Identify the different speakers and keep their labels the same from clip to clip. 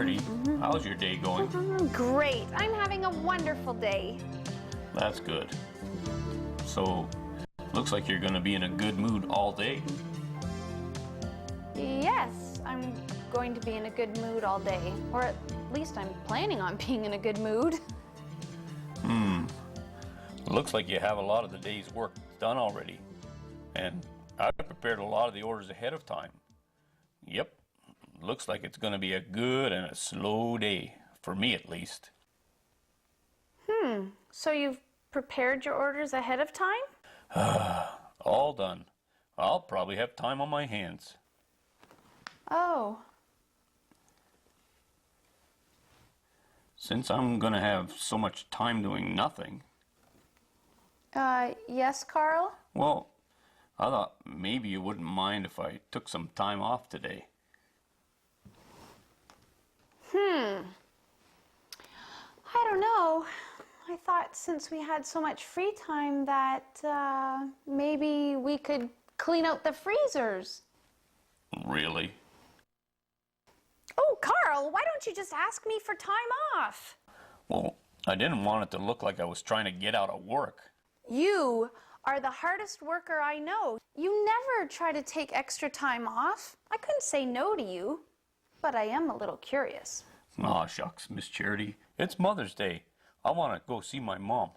Speaker 1: Charity, how's your day going?
Speaker 2: Great. I'm having a wonderful day.
Speaker 1: That's good. So, looks like you're going to be in a good mood all day.
Speaker 2: Yes, I'm going to be in a good mood all day. Or at least I'm planning on being in a good mood.
Speaker 1: Looks like you have a lot of the day's work done already. And I've prepared a lot of the orders ahead of time. Yep, looks like it's going to be a good and a slow day, for me at least.
Speaker 2: So you've prepared your orders ahead of time?
Speaker 1: All done. I'll probably have time on my hands.
Speaker 2: Oh.
Speaker 1: Since I'm going to have so much time doing nothing,
Speaker 2: Yes, Carl?
Speaker 1: well, I thought maybe you wouldn't mind if I took some time off today.
Speaker 2: I don't know. I thought since we had so much free time that maybe we could clean out the freezers.
Speaker 1: Really?
Speaker 2: Oh, Carl, why don't you just ask me for time off?
Speaker 1: Well, I didn't want it to look like I was trying to get out of work.
Speaker 2: You are the hardest worker I know. You never try to take extra time off. I couldn't say no to you, but I am a little curious.
Speaker 1: Aw, shucks, Miss Charity. It's Mother's Day. I want to go see my mom.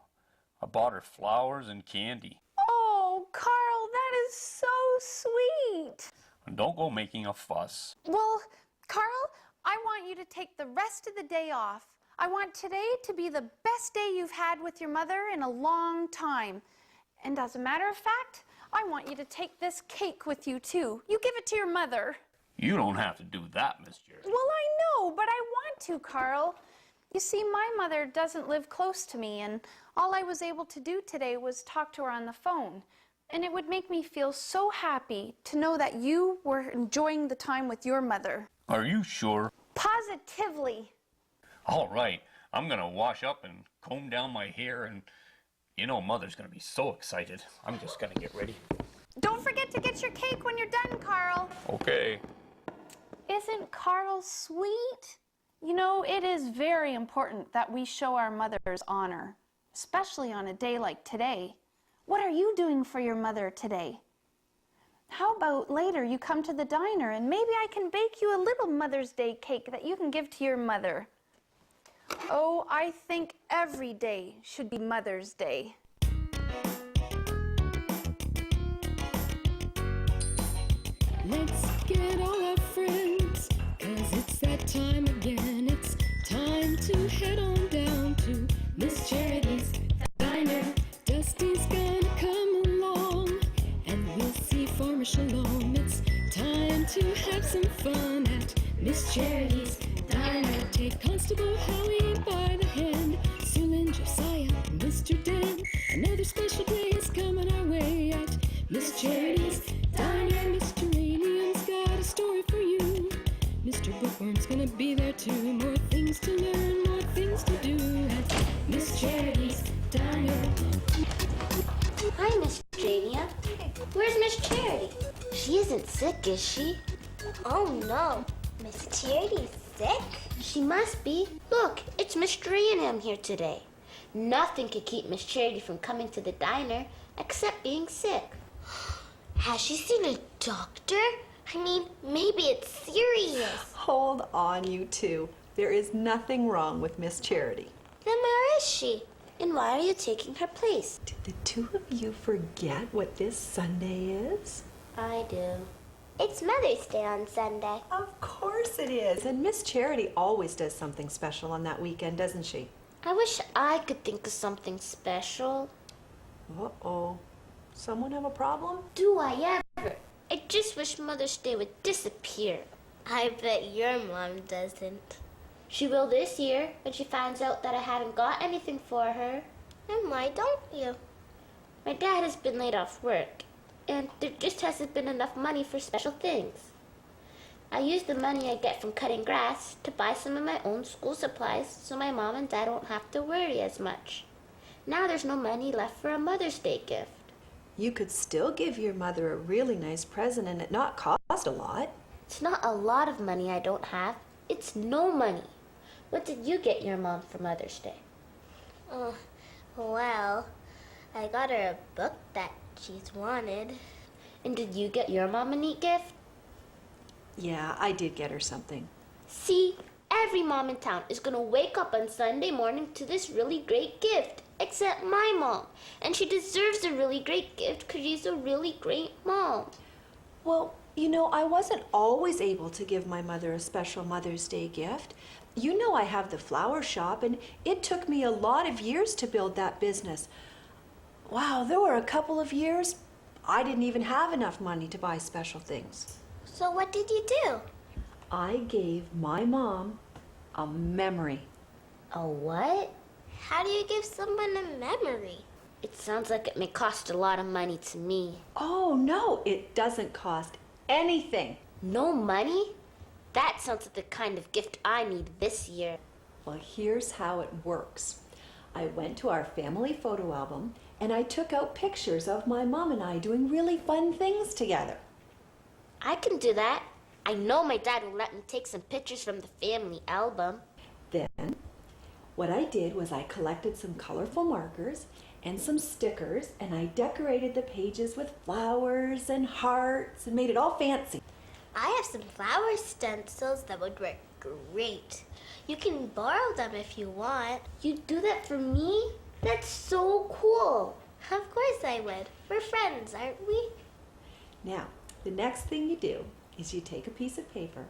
Speaker 1: I bought her flowers and candy.
Speaker 2: Oh, Carl, that is so sweet.
Speaker 1: And don't go making a fuss.
Speaker 2: Well, Carl, I want you to take the rest of the day off. I want today to be the best day you've had with your mother in a long time. And as a matter of fact, I want you to take this cake with you too. You give it to your mother.
Speaker 1: You don't have to do that, Miss Charity.
Speaker 2: Well, I know, but I want to, Carl. You see, my mother doesn't live close to me, and all I was able to do today was talk to her on the phone. And it would make me feel so happy to know that you were enjoying the time with your mother.
Speaker 1: Are you sure?
Speaker 2: Positively.
Speaker 1: All right. I'm going to wash up and comb down my hair, and you know Mother's going to be so excited. I'm just going to get ready.
Speaker 2: Don't forget to get your cake when you're done, Carl.
Speaker 1: Okay.
Speaker 2: Isn't Carl sweet? You know, it is very important that we show our mothers honor, especially on a day like today. What are you doing for your mother today? How about later you come to the diner and maybe I can bake you a little Mother's Day cake that you can give to your mother. Oh, I think every day should be Mother's Day.
Speaker 3: Let's get all our friends, 'cause it's that time again. It's time to head on down to Miss Charity's diner. Dusty's gonna come along, and we'll see Farmer Shalom. It's time to have some fun at Miss Charity's diner. Take Constable Howie by the hand, Sue and Josiah, and Mr. Dan. Another special day is coming our way at Miss Charity's diner. Mr. Radium's got a story for you. Mr. Bookworm's gonna be there too. More things to learn, more things to do at Miss Charity's diner.
Speaker 4: Hi, Miss Jania. Where's Miss Charity? She isn't sick, is she? Oh, no. Miss Charity's sick? She must be. Look, it's Mr. Ryan here today. Nothing could keep Miss Charity from coming to the diner except being sick. Has she seen a doctor? I mean, maybe it's serious.
Speaker 5: Hold on, you two. There is nothing wrong with Miss Charity.
Speaker 4: Then where is she? And why are you taking her place?
Speaker 5: Did the two of you forget what this Sunday is?
Speaker 4: I do. It's Mother's Day on Sunday.
Speaker 5: Of course it is. And Miss Charity always does something special on that weekend, doesn't she?
Speaker 4: I wish I could think of something special.
Speaker 5: Uh-oh. Someone have a problem?
Speaker 4: Do I ever? I just wish Mother's Day would disappear. I bet your mom doesn't. She will this year when she finds out that I haven't got anything for her. And why don't you? My dad has been laid off work, and there just hasn't been enough money for special things. I use the money I get from cutting grass to buy some of my own school supplies so my mom and dad won't have to worry as much. Now there's no money left for a Mother's Day gift.
Speaker 5: You could still give your mother a really nice present and it not cost a lot.
Speaker 4: It's not a lot of money I don't have. It's no money. What did you get your mom for Mother's Day? Well, I got her a book that she's wanted. And did you get your mom a neat gift?
Speaker 5: Yeah, I did get her something.
Speaker 4: See, every mom in town is gonna wake up on Sunday morning to this really great gift, except my mom. And she deserves a really great gift because she's a really great mom.
Speaker 5: Well, you know, I wasn't always able to give my mother a special Mother's Day gift. You know I have the flower shop, and it took me a lot of years to build that business. Wow, there were a couple of years I didn't even have enough money to buy special things.
Speaker 4: So what did you do?
Speaker 5: I gave my mom a memory.
Speaker 4: A what? How do you give someone a memory? It sounds like it may cost a lot of money to me.
Speaker 5: Oh, no, it doesn't cost anything.
Speaker 4: No money? That sounds like the kind of gift I need this year.
Speaker 5: Well, here's how it works. I went to our family photo album and I took out pictures of my mom and I doing really fun things together.
Speaker 4: I can do that. I know my dad will let me take some pictures from the family album.
Speaker 5: Then, what I did was I collected some colorful markers and some stickers, and I decorated the pages with flowers and hearts and made it all fancy.
Speaker 4: I have some flower stencils that would work great. You can borrow them if you want. You'd do that for me? That's so cool. Of course I would. We're friends, aren't we?
Speaker 5: Now, the next thing you do is you take a piece of paper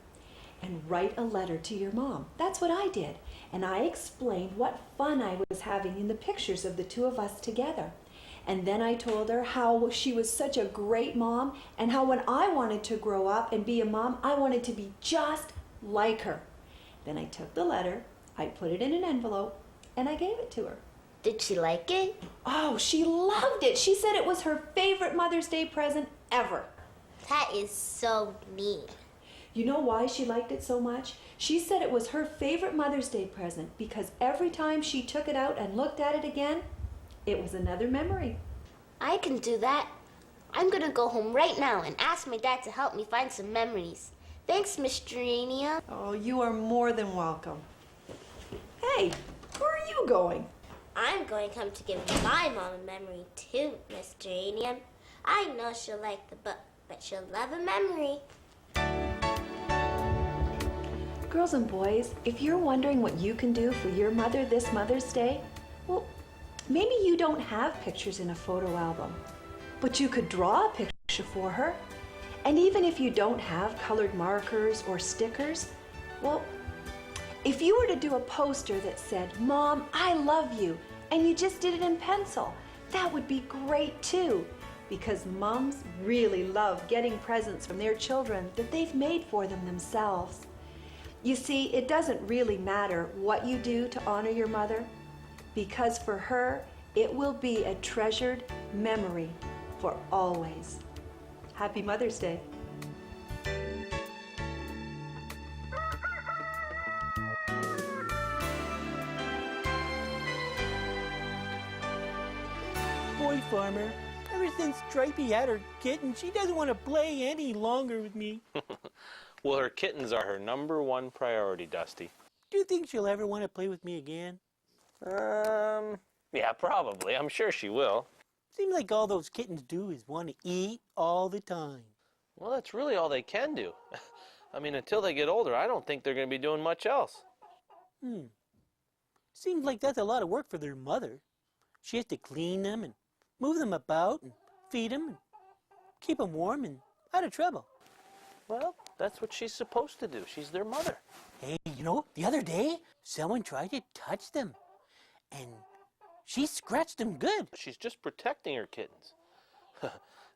Speaker 5: and write a letter to your mom. That's what I did. And I explained what fun I was having in the pictures of the two of us together. And then I told her how she was such a great mom and how when I wanted to grow up and be a mom, I wanted to be just like her. Then I took the letter, I put it in an envelope, and I gave it to her.
Speaker 4: Did she like it?
Speaker 5: Oh, she loved it. She said it was her favorite Mother's Day present ever.
Speaker 4: That is so neat.
Speaker 5: You know why she liked it so much? She said it was her favorite Mother's Day present because every time she took it out and looked at it again, it was another memory.
Speaker 4: I can do that. I'm gonna go home right now and ask my dad to help me find some memories. Thanks, Miss Gerania.
Speaker 5: Oh, you are more than welcome. Hey, where are you going?
Speaker 4: I'm going home to give my mom a memory too, Miss Geranium. I know she'll like the book, but she'll love a memory.
Speaker 5: Girls and boys, if you're wondering what you can do for your mother this Mother's Day, well, maybe you don't have pictures in a photo album, but you could draw a picture for her. And even if you don't have colored markers or stickers, well, if you were to do a poster that said, "Mom, I love you," and you just did it in pencil, that would be great too, because moms really love getting presents from their children that they've made for them themselves. You see, it doesn't really matter what you do to honor your mother, because for her, it will be a treasured memory for always. Happy Mother's Day.
Speaker 6: Boy, Farmer, ever since Stripey had her kitten, she doesn't want to play any longer with me.
Speaker 7: Well, her kittens are her #1 priority, Dusty.
Speaker 6: Do you think she'll ever want to play with me again?
Speaker 7: Yeah, probably. I'm sure she will.
Speaker 6: Seems like all those kittens do is want to eat all the time.
Speaker 7: Well, that's really all they can do. I mean, until they get older, I don't think they're going to be doing much else.
Speaker 6: Seems like that's a lot of work for their mother. She has to clean them and move them about and feed them and keep them warm and out of trouble.
Speaker 7: Well, that's what she's supposed to do. She's their mother.
Speaker 6: Hey, you know, the other day, someone tried to touch them, and she scratched them good.
Speaker 7: She's just protecting her kittens.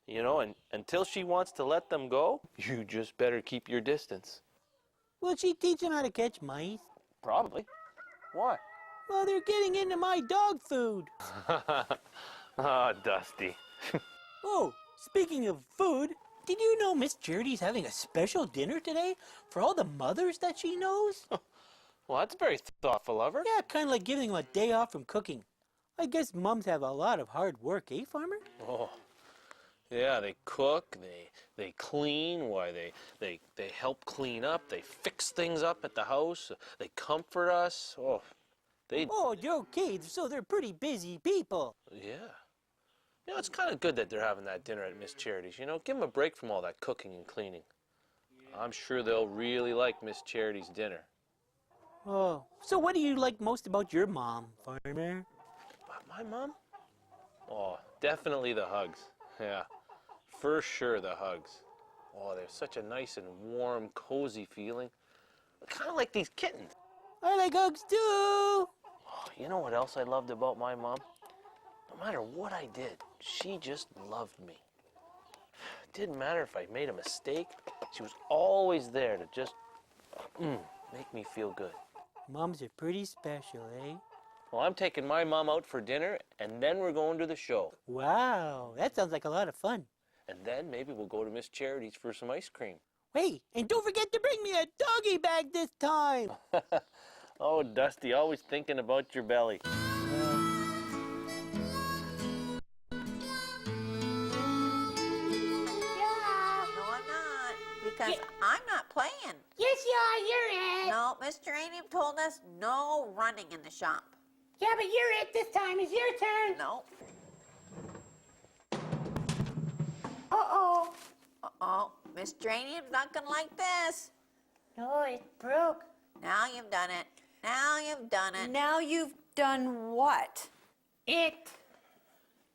Speaker 7: You know, and until she wants to let them go, you just better keep your distance.
Speaker 6: Will she teach them how to catch mice?
Speaker 7: Probably. Why?
Speaker 6: Well, they're getting into my dog food.
Speaker 7: Ah, Dusty.
Speaker 6: Oh, speaking of food, did you know Miss Charity's having a special dinner today for all the mothers that she knows?
Speaker 7: Well, that's very thoughtful of her.
Speaker 6: Yeah, kind of like giving them a day off from cooking. I guess moms have a lot of hard work, eh, Farmer?
Speaker 7: Oh, Yeah, they cook, they clean, they help clean up, they fix things up at the house, they comfort us. Oh, they
Speaker 6: Oh, okay, so they're pretty busy people.
Speaker 7: yeah. You know, it's kind of good that they're having that dinner at Miss Charity's. You know, give them a break from all that cooking and cleaning. I'm sure they'll really like Miss Charity's dinner.
Speaker 6: Oh, so what do you like most about your mom, Farmer?
Speaker 7: My mom? Oh, definitely the hugs. Yeah, for sure the hugs. Oh, they're such a nice and warm, cozy feeling. Kind of like these kittens.
Speaker 6: I like hugs too.
Speaker 7: Oh, you know what else I loved about my mom? No matter what I did, she just loved me. It didn't matter if I made a mistake. She was always there to just make me feel good.
Speaker 6: Moms are pretty special, eh?
Speaker 7: Well, I'm taking my mom out for dinner, and then we're going to the show.
Speaker 6: Wow, that sounds like a lot of fun.
Speaker 7: And then maybe we'll go to Miss Charity's for some ice cream.
Speaker 6: Hey, and don't forget to bring me a doggy bag this time.
Speaker 7: Oh, Dusty, always thinking about your belly.
Speaker 8: No, I'm not. Because I'm not playing.
Speaker 9: Yes, you are. You're it.
Speaker 8: No, Mr. Annium told us no running in the shop.
Speaker 9: Yeah, but you're it this time. It's your turn.
Speaker 8: No.
Speaker 9: Uh-oh.
Speaker 8: Uh-oh. Mr. Annium's not going to like this.
Speaker 9: No, it broke.
Speaker 8: Now you've done it. Now you've done it.
Speaker 5: Now you've done what?
Speaker 9: It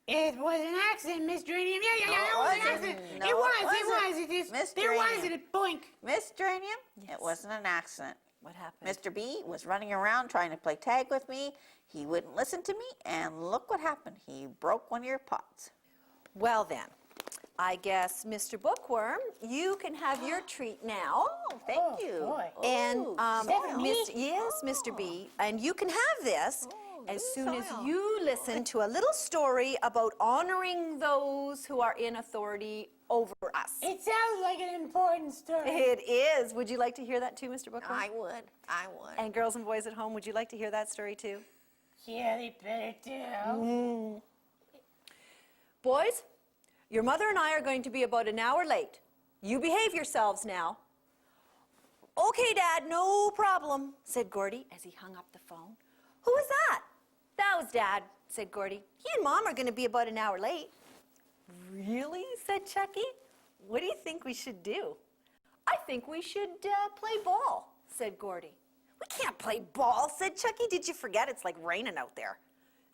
Speaker 9: was an accident, Mr. Annium. Yeah, it was an accident.
Speaker 8: No,
Speaker 9: it was.
Speaker 8: it
Speaker 9: It just,
Speaker 8: Mr.
Speaker 9: there was
Speaker 8: Annium.
Speaker 9: it. Boink.
Speaker 8: Mr. Annium, it wasn't an accident.
Speaker 5: What happened?
Speaker 8: Mr. B was running around trying to play tag with me. He wouldn't listen to me, and look what happened. He broke one of your pots.
Speaker 5: Well then, I guess, Mr. Bookworm, you can have your treat now.
Speaker 8: Oh, thank you.
Speaker 9: boy.
Speaker 5: And
Speaker 9: Stephanie?
Speaker 5: yes, Mr. B, and you can have this as soon as
Speaker 8: soil.
Speaker 5: you listen to a little story about honoring those who are in authority over us.
Speaker 9: It sounds like an important story.
Speaker 5: It is. Would you like to hear that too, Mr. Bookworm?
Speaker 8: I would. I would.
Speaker 5: And girls and boys at home, would you like to hear that story too?
Speaker 9: Yeah, they better do.
Speaker 5: Boys, your mother and I are going to be about an hour late. You behave yourselves now. Okay, Dad, no problem, said Gordy as he hung up the phone. Who was that? That was Dad, said Gordy. He and Mom are going to be about an hour late. Really? Said Chucky. What do you think we should do? I think we should play ball, said Gordy. We can't play ball, said Chucky. Did you forget it's like raining out there?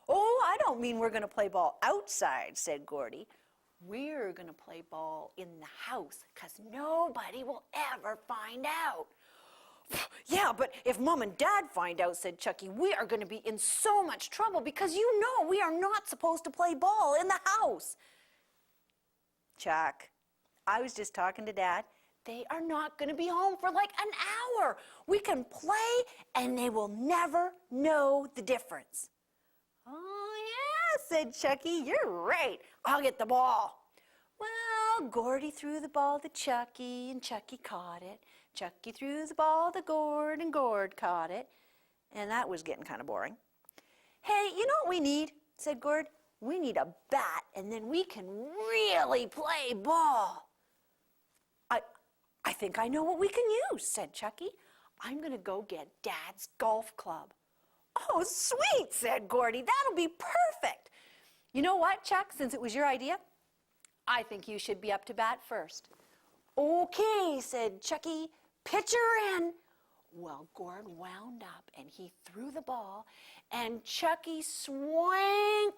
Speaker 5: Oh, I don't mean we're going to play ball outside, said Gordy. We're going to play ball in the house because nobody will ever find out. Yeah, but if Mom and Dad find out, said Chucky, we are going to be in so much trouble because you know we are not supposed to play ball in the house. Chuck, I was just talking to Dad. They are not going to be home for like an hour. We can play and they will never know the difference. Oh, yeah, said Chucky. You're right. I'll get the ball. Well, Gordy threw the ball to Chucky, and Chucky caught it. Chucky threw the ball to Gord, and Gord caught it. And that was getting kind of boring. Hey, you know what we need, said Gord? We need a bat, and then we can really play ball. I think I know what we can use, said Chucky. I'm going to go get Dad's golf club. Oh, sweet, said Gordy. That'll be perfect. You know what, Chuck, since it was your idea, I think you should be up to bat first. Okay, said Chucky. Pitcher in. Well, Gord wound up and he threw the ball, and Chucky swung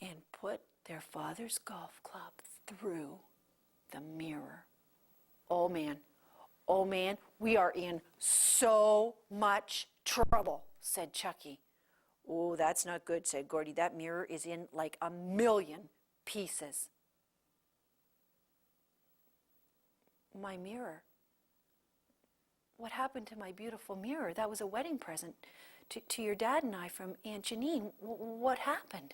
Speaker 5: and put their father's golf club through the mirror. Oh man, we are in so much trouble, said Chucky. Oh, that's not good, said Gordy. That mirror is in like 1,000,000 pieces. My mirror. What happened to my beautiful mirror? That was a wedding present to your dad and I from Aunt Janine. What happened?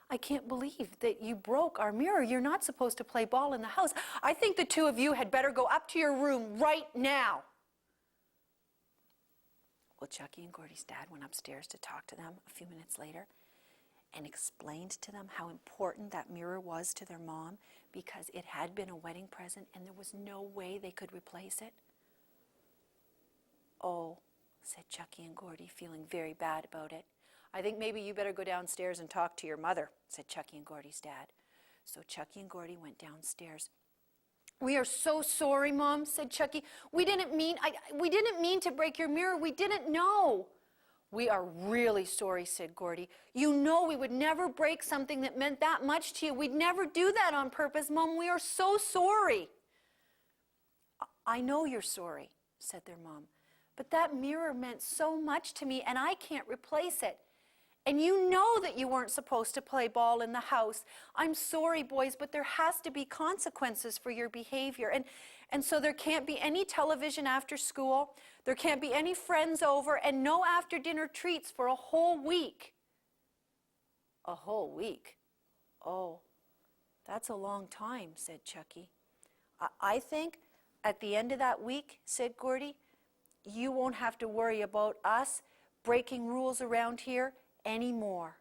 Speaker 5: I can't believe that you broke our mirror. You're not supposed to play ball in the house. I think the two of you had better go up to your room right now. Well, Chucky and Gordy's dad went upstairs to talk to them a few minutes later. and explained to them how important that mirror was to their mom because it had been a wedding present and there was no way they could replace it? Oh, said Chucky and Gordy, feeling very bad about it. I think maybe you better go downstairs and talk to your mother, said Chucky and Gordy's dad. So Chucky and Gordy went downstairs. We are so sorry, Mom, said Chucky. We didn't mean to break your mirror. We didn't know. We are really sorry, said Gordy. You know we would never break something that meant that much to you. We'd never do that on purpose, Mom. We are so sorry. I know you're sorry, said their mom. But that mirror meant so much to me, and I can't replace it. And you know that you weren't supposed to play ball in the house. I'm sorry, boys, but there has to be consequences for your behavior. And so there can't be any television after school. There can't be any friends over, and no after-dinner treats for a whole week. A whole week? Oh, that's a long time, said Chucky. I think at the end of that week, said Gordy, you won't have to worry about us breaking rules around here anymore.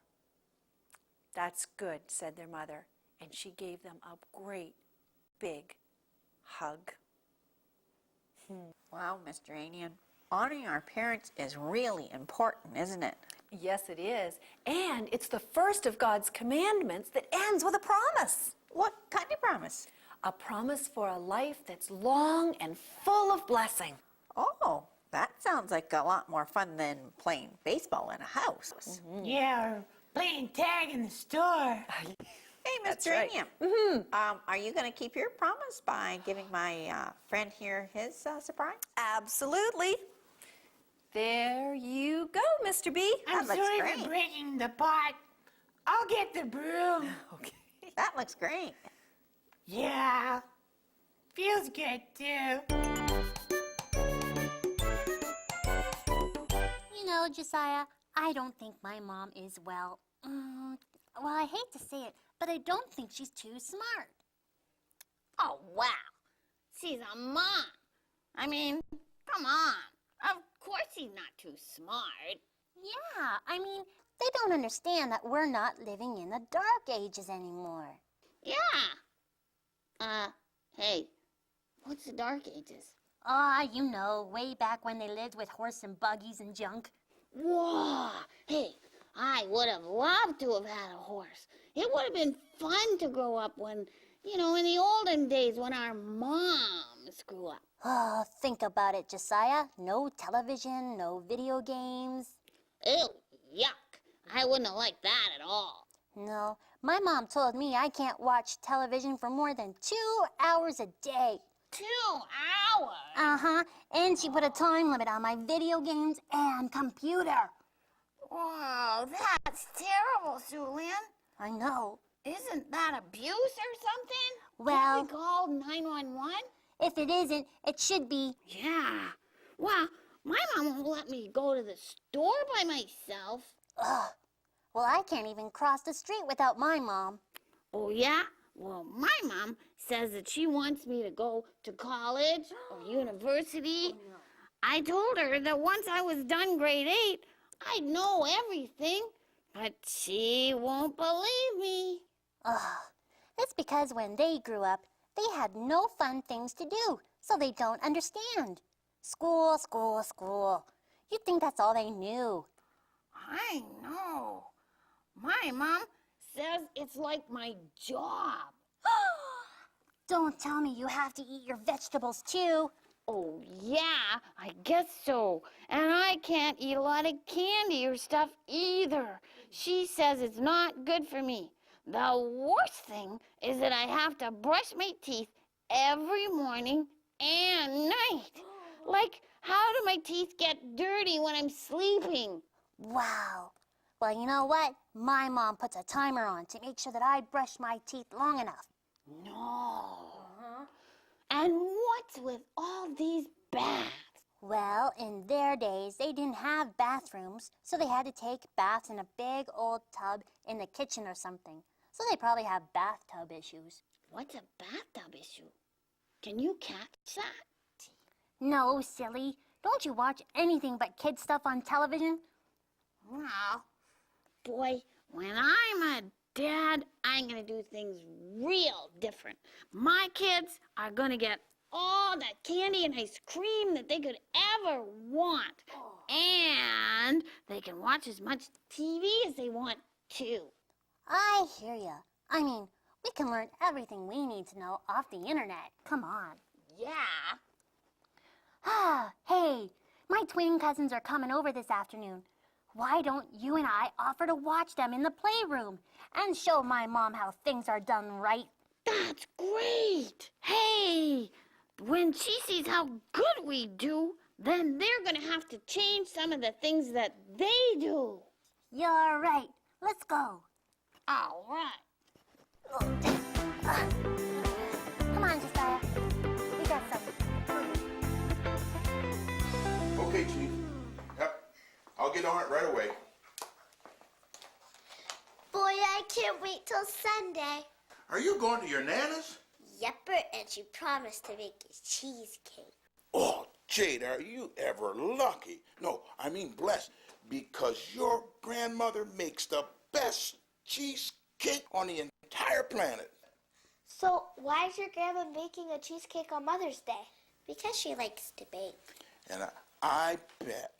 Speaker 5: That's good, said their mother, and she gave them a great big hug.
Speaker 8: Wow, Mr. Anian. Honoring our parents is really important, isn't it?
Speaker 5: Yes, it is. And it's the first of God's commandments that ends with a promise.
Speaker 8: What kind of promise?
Speaker 5: A promise for a life that's long and full of blessing.
Speaker 8: Oh, that sounds like a lot more fun than playing baseball in a house.
Speaker 9: Yeah, or playing tag in the store.
Speaker 8: Hey, Mr.
Speaker 5: right.
Speaker 8: Anian. Are you going to keep your promise by giving my friend here his surprise?
Speaker 5: Absolutely. There you go, Mr. B.
Speaker 9: I'm
Speaker 8: looks
Speaker 9: sorry
Speaker 8: great.
Speaker 9: for breaking the pot. I'll get the broom.
Speaker 5: Okay.
Speaker 8: That looks great.
Speaker 9: Yeah, feels good too.
Speaker 10: You know, Josiah, I don't think my mom is well, I hate to say it, but I don't think she's too smart.
Speaker 11: Oh, wow. She's a mom. I mean, come on. Of course she's not too smart.
Speaker 10: Yeah, I mean, they don't understand that we're not living in the dark ages anymore.
Speaker 11: Yeah. Hey, what's the Dark Ages?
Speaker 10: You know, way back when they lived with horse and buggies and junk.
Speaker 11: Whoa. Hey, I would have loved to have had a horse. It would have been fun to grow up when, in the olden days when our moms grew up.
Speaker 10: Oh, think about it, Josiah. No television, no video games.
Speaker 11: Ew, yuck. I wouldn't have liked that at all.
Speaker 10: No, my mom told me I can't watch television for more than 2 hours a day.
Speaker 11: 2 hours?
Speaker 10: Uh-huh, and she put a time limit on my video games and computer.
Speaker 11: Wow, that's terrible, Sue Lynn.
Speaker 10: I know.
Speaker 11: Isn't that abuse or something?
Speaker 10: Well,
Speaker 11: Can we call 911?
Speaker 10: if it isn't, it should be.
Speaker 11: Yeah. Well, my mom won't let me go to the store by myself.
Speaker 10: Ugh. Well, I can't even cross the street without my mom.
Speaker 11: Oh, yeah? Well, my mom says that she wants me to go to college or university. Oh, no. I told her that once I was done grade 8, I'd know everything, but she won't believe me.
Speaker 10: Ugh. It's because when they grew up, they had no fun things to do, so they don't understand. School, school, school. You'd think that's all they knew.
Speaker 11: I know. My mom says it's like my job.
Speaker 10: Don't tell me you have to eat your vegetables too.
Speaker 11: Oh, yeah, I guess so. And I can't eat a lot of candy or stuff either. She says it's not good for me. The worst thing is that I have to brush my teeth every morning and night. Like, how do my teeth get dirty when I'm sleeping?
Speaker 10: Wow. Well, you know what? My mom puts a timer on to make sure that I brush my teeth long enough.
Speaker 11: No. And what's with all these baths?
Speaker 10: Well, in their days, they didn't have bathrooms, so they had to take baths in a big old tub in the kitchen or something. So they probably have bathtub issues.
Speaker 11: What's a bathtub issue? Can you catch that?
Speaker 10: No, silly. Don't you watch anything but kid stuff on television?
Speaker 11: Well, boy, When I'm a dad, I'm gonna do things real different. My kids are gonna get all the candy and ice cream that they could ever want. And they can watch as much TV as they want to.
Speaker 10: I hear ya. I mean, we can learn everything we need to know off the internet. Come on.
Speaker 11: Yeah.
Speaker 10: Hey, my twin cousins are coming over this afternoon. Why don't you and I offer to watch them in the playroom and show my mom how things are done right?
Speaker 11: That's great. Hey, when she sees how good we do, then they're gonna have to change some of the things that they do.
Speaker 10: You're right. Let's go.
Speaker 11: All right.
Speaker 10: Come on, Josiah. We got something.
Speaker 12: Okay, Chief. Yep. I'll get on it right away.
Speaker 4: Boy, I can't wait till Sunday.
Speaker 12: Are you going to your Nana's?
Speaker 4: Yepper, and she promised to make a cheesecake.
Speaker 12: Oh, Jade, are you ever lucky? No, I mean blessed, because your grandmother makes the best cheesecake on the entire planet.
Speaker 4: So why is your grandma making a cheesecake on Mother's Day? Because she likes to bake.
Speaker 12: And I bet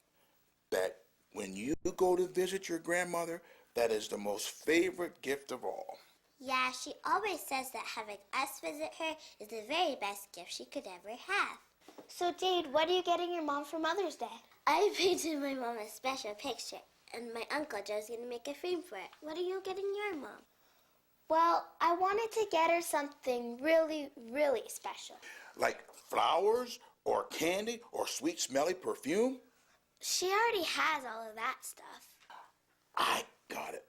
Speaker 12: that when you go to visit your grandmother, that is the most favorite gift of all.
Speaker 4: Yeah, she always says that having us visit her is the very best gift she could ever have. So, Jade, what are you getting your mom for Mother's Day? I painted my mom a special picture, and my Uncle Joe's going to make a frame for it. What are you getting your mom? Well, I wanted to get her something really, really special.
Speaker 12: Like flowers or candy or sweet smelly perfume?
Speaker 4: She already has all of that stuff.
Speaker 12: I got it.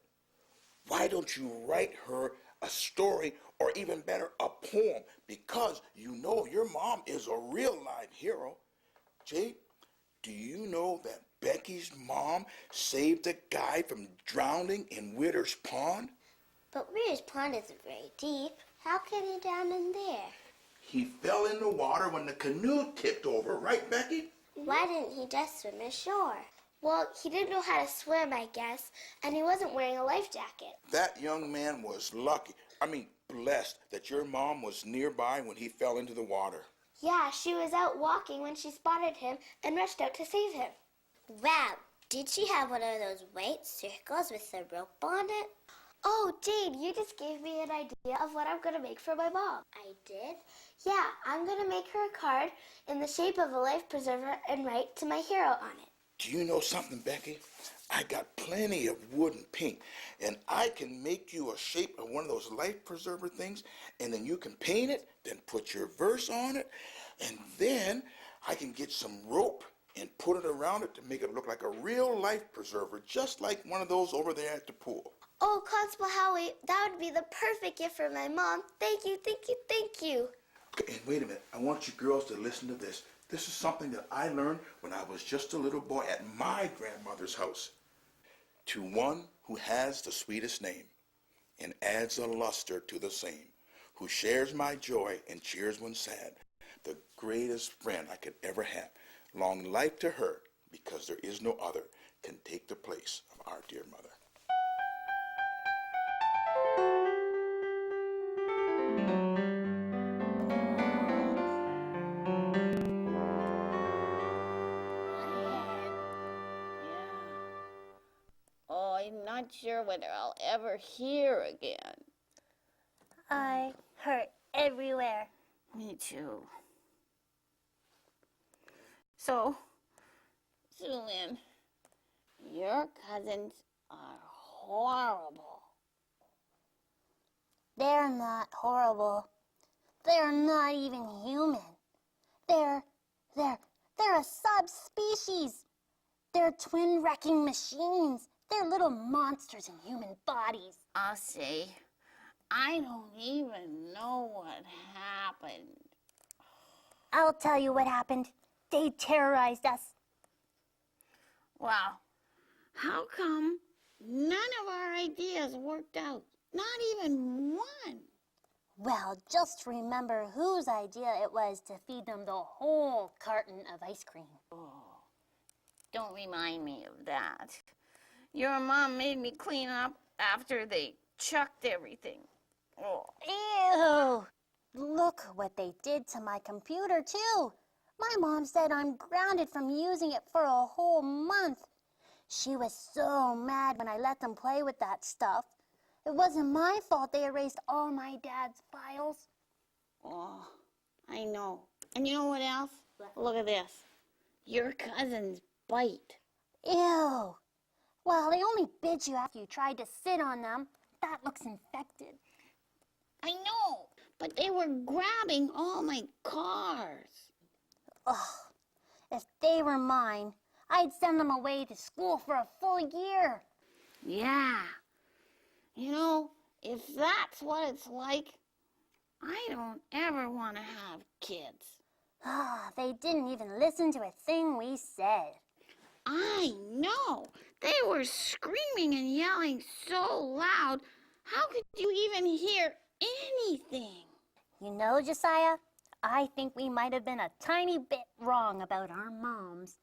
Speaker 12: Why don't you write her a story or even better, a poem? Because you know your mom is a real live hero. Jade, do you know that Becky's mom saved a guy from drowning in Witter's Pond?
Speaker 4: But Witter's Pond isn't very deep. How can he drown in there?
Speaker 12: He fell in the water when the canoe tipped over, right, Becky?
Speaker 4: Why didn't he just swim ashore? Well, he didn't know how to swim, I guess, and he wasn't wearing a life jacket.
Speaker 12: That young man was lucky. Blessed that your mom was nearby when he fell into the water.
Speaker 4: Yeah, she was out walking when she spotted him and rushed out to save him. Wow, did she have one of those white circles with a rope on it? Oh, Jade, you just gave me an idea of what I'm going to make for my mom. I did? Yeah, I'm going to make her a card in the shape of a life preserver and write "to my hero" on it.
Speaker 12: Do you know something, Becky? I got plenty of wood and paint, and I can make you a shape of one of those life preserver things, and then you can paint it, then put your verse on it, and then I can get some rope and put it around it to make it look like a real life preserver, just like one of those over there at the pool.
Speaker 4: Oh, Constable Howie, that would be the perfect gift for my mom. Thank you, thank you, thank you.
Speaker 12: Okay, and wait a minute. I want you girls to listen to this. This is something that I learned when I was just a little boy at my grandmother's house. To one who has the sweetest name and adds a luster to the same, who shares my joy and cheers when sad, the greatest friend I could ever have. Long life to her, because there is no other can take the place of our dear mother.
Speaker 11: I'm not sure whether I'll ever hear again.
Speaker 10: I hurt everywhere.
Speaker 11: Me too. So, Lynn, your cousins are horrible.
Speaker 10: They're not horrible. They're not even human. They're a subspecies. They're twin wrecking machines. They're little monsters in human bodies.
Speaker 11: I'll say, I don't even know what happened.
Speaker 10: I'll tell you what happened. They terrorized us.
Speaker 11: Well, how come none of our ideas worked out? Not even one.
Speaker 10: Well, just remember whose idea it was to feed them the whole carton of ice cream.
Speaker 11: Oh, don't remind me of that. Your mom made me clean up after they chucked everything. Oh.
Speaker 10: Ew! Look what they did to my computer, too. My mom said I'm grounded from using it for a whole month. She was so mad when I let them play with that stuff. It wasn't my fault they erased all my dad's files.
Speaker 11: Oh, I know. And you know what else? Look at this. Your cousin's bite.
Speaker 10: Ew. Well, they only bit you after you tried to sit on them. That looks infected.
Speaker 11: I know, but they were grabbing all my cars.
Speaker 10: Ugh. If they were mine, I'd send them away to school for a full year.
Speaker 11: Yeah. You know, if that's what it's like, I don't ever want to have kids.
Speaker 10: Ah, they didn't even listen to a thing we said.
Speaker 11: I know. They were screaming and yelling so loud. How could you even hear anything?
Speaker 10: You know, Josiah, I think we might have been a tiny bit wrong about our moms.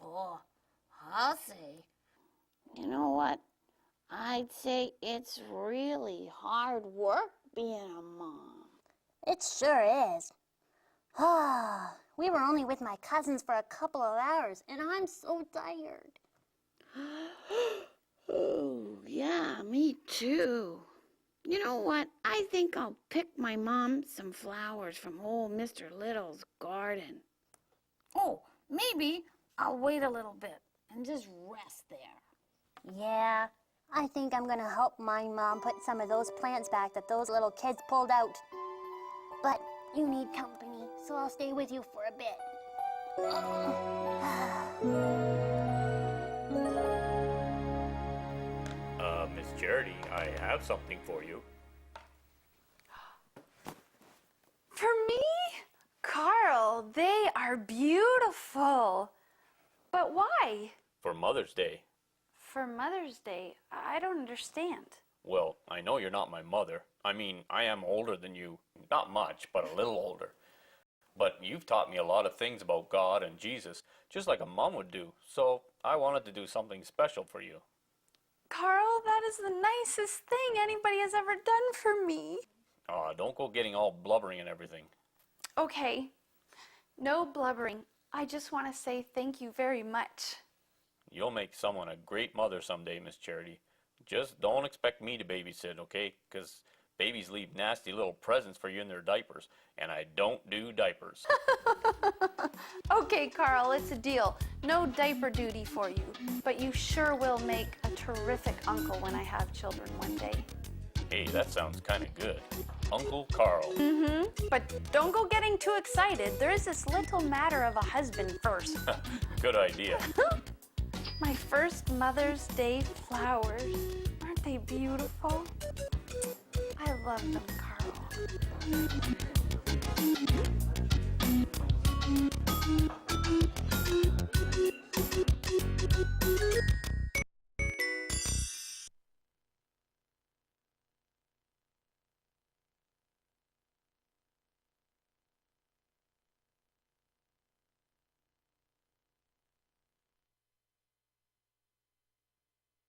Speaker 11: Oh, I'll say. You know what? I'd say it's really hard work being a mom.
Speaker 10: It sure is. Ah, we were only with my cousins for a couple of hours, and I'm so tired.
Speaker 11: Oh, yeah, me too. You know what? I think I'll pick my mom some flowers from old Mr. Little's garden. Oh, maybe I'll wait a little bit and just rest there.
Speaker 10: Yeah, I think I'm gonna help my mom put some of those plants back that those little kids pulled out. But you need company, so I'll stay with you for a bit.
Speaker 1: Miss Charity, I have something for you.
Speaker 2: For me? Carl, they are beautiful. But why?
Speaker 1: For Mother's Day.
Speaker 2: For Mother's Day? I don't understand.
Speaker 1: Well, I know you're not my mother. I mean, I am older than you. Not much, but a little older. But you've taught me a lot of things about God and Jesus, just like a mom would do. So I wanted to do something special for you.
Speaker 2: Carl, that is the nicest thing anybody has ever done for me.
Speaker 1: Aw, don't go getting all blubbering and everything.
Speaker 2: Okay, no blubbering. I just want to say thank you very much.
Speaker 1: You'll make someone a great mother someday, Miss Charity. Just don't expect me to babysit, okay? Because babies leave nasty little presents for you in their diapers, and I don't do diapers.
Speaker 2: Okay, Carl, it's a deal. No diaper duty for you, but you sure will make a terrific uncle when I have children one day.
Speaker 1: Hey, that sounds kind of good. Uncle Carl.
Speaker 2: But don't go getting too excited. There is this little matter of a husband first.
Speaker 1: Good idea.
Speaker 2: My first Mother's Day flowers. Aren't they beautiful? I love them, Carl.